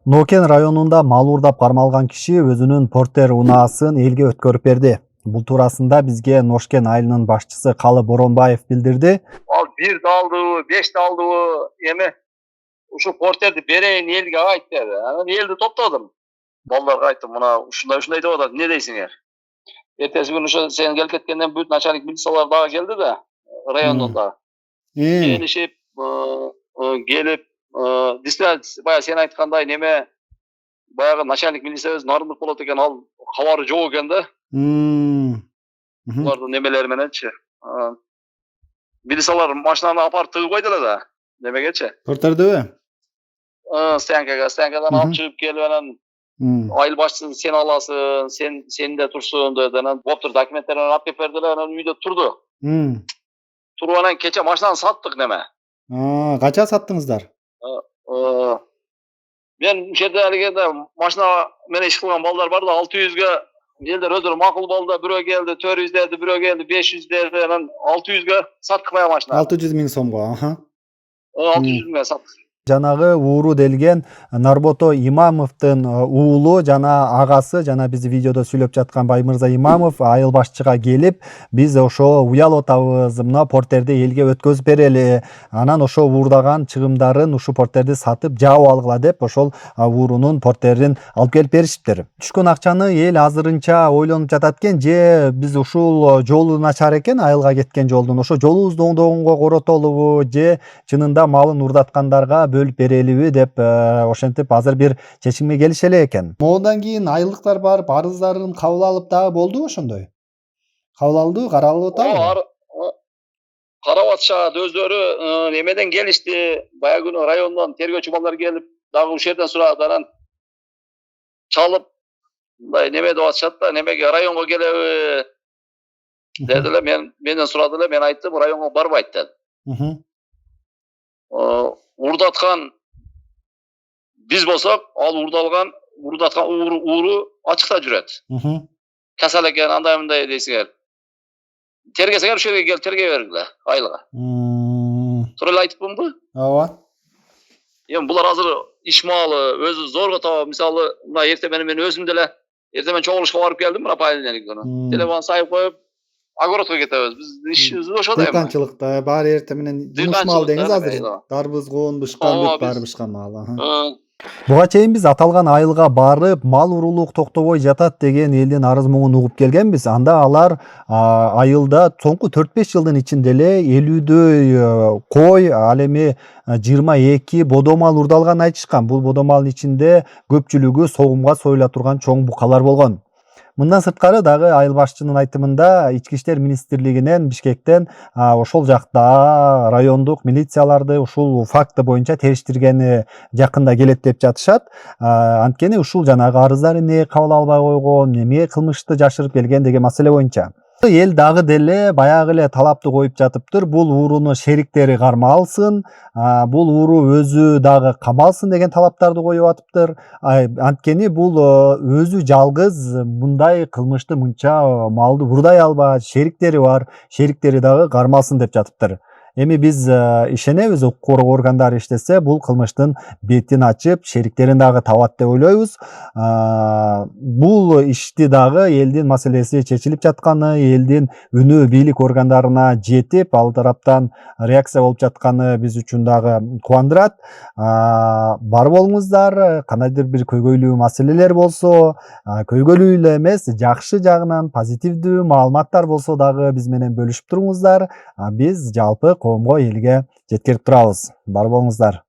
Нокен районунда мал уурдап кармалган киши өзүнүн портер унаасын элге өткөрүп берди. Бул туурасында бизге Ношкен айылынын башчысы Калы Боронбаев билдирди. Ал 1 алдыбы, 5 алдыбы, эми ушу портерди берейин элге айт деди. Анан элди топтодум. Балдарга айттым, мына ушундай деп атат, эмне дейсиңер? Эртеси күнү ошо сен келип кеткенден бүт начальник милициялар дагы келди да, райондон да. Келишип, келип, действительно баягы сен айткандай неме баягы начальник милициябыз Нарындык болот экен, ал кабары жок экен да. Булардын немелери мененчи. Милициялар машинаны апарып тыгып койду эле да. Немегечи? Портердеби? Станкадан алып чыгып келип анан айыл башчысын сен аласың, сен де турсун деди. Анан боптур документтерин алып келип берди эле, анан үйдө турду. Туруп анан кече машинаны саттык неме. Кача саттыңыздар? Мен ушул жерде алгенде машина менен иш кылган балдар бар да, 600га элдер өздөрү макул болду, бирөө келди 400 деди, бирөө келди 500 деди, анан 600га саттык баягы машинаны. 600 миң сомго, 600 миңге саттык. Жанагы ууру делген Нарбото Имамовдун уулу жана агасы, жана биз видеодо сүйлөп жаткан Баймырза Имамов айыл башчыга келип, биз ошо уял атабыз, мына портерди элге өткөзүп берели, анан ошо уурдаган чыгымдарын ушу портерди сатып жаап алгыла деп, ошол уурунун портерин алып келип беришиптир. Түшкөн акчаны эл азырынча ойлонуп жатат экен, же биз ушул жолу начар экен, айылга кеткен жолдун, ошо жолубузду оңдогонго коротолубу, же чынында малын уурдаткандарга бөлүп берелиби деп ошентип азыр бир чечимге келише эле экен. Моундан кийин айылдыктар барып арыздарын кабыл алып дагы болдубу ошондой? Кабыл алды, каралып атабы? Карап атышат өздөрү, немеден келишти. Баягы күнү райондон тергөөчү балдар келип, дагы ушул жерден сурады, анан чалып, мындай неме деп атышат да, немеге районго келеби деди эле, менден сурады эле, мен айттым, районго барбайт дедим. Уурдаткан биз болсок, ал уурдаткан ууру ачыкта жүрөт. Касал экен, андай мындай дейсиңер. Тергесеңер ушул жерге келип тергей бергиле айылга. Тура эле айтыппынбы? Ооба. Эми булар азыр иш маалы өзү зорго таап, мисалы, мына эртең менен мен өзүм деле эртең менен чогулушка барып келдим, мына понедельник күнү. Телефон сайып коюп, огородко кетебиз. Биз ишибиз ошо да эми. Дыйканчылыкта баары эртең менен жумуш маал деңиз азыр. Дарбыз, коон, бышкан, бүт баары бышкан маал. Буга чейин биз аталган айылга барып, мал урулук токтобой жатат деген элдин арыз муңун угуп келгенбиз. Анда алар айылда соңку 4-5 жылдын ичинде эле 50дөй кой, ал эми 22 бодомал урдалганын айтышкан. Бул бодомалдын ичинде көпчүлүгү согумга союла турган чоң букалар болгон. Мындан сырткары дагы айыл башчынын айтымында Ички иштер министрлигинен Бишкектен ошол жакта райондук милицияларды ушул факты боюнча териштиргени жакында келет деп жатышат. Анткени ушул жанагы арыздар эмне кабыл албай койгон, эмне кылмышты жашырып келген деген маселе боюнча. Эл дагы деле баягы эле талапты коюп жатыптыр. Бул ууруну шериктери кармалсын, бул ууру өзү дагы камалсын деген талаптарды коюп атыптыр. Анткени бул өзү жалгыз мындай кылмышты мынча малды уурдай албайт, шериктери бар, шериктери дагы кармалсын деп жатыптыр. Эми биз ишенебиз, укук коргоо органдары иштесе бул кылмыштын бетин ачып, шериктерин дагы табат деп ойлойбуз. Бул ишти дагы элдин маселеси чечилип жатканы, элдин үнү бийлик органдарына жетип, ал тараптан реакция болуп жатканы биз үчүн дагы кубандырат. Бар болуңуздар, кандайдыр бир көйгөйлүү маселелер болсо, көйгөйлүү эле эмес, жакшы жагынан позитивдүү маалыматтар болсо дагы биз менен бөлүшүп туруңуздар. Биз жалпы коомго, элге жеткирип турабыз. Бар болуңуздар.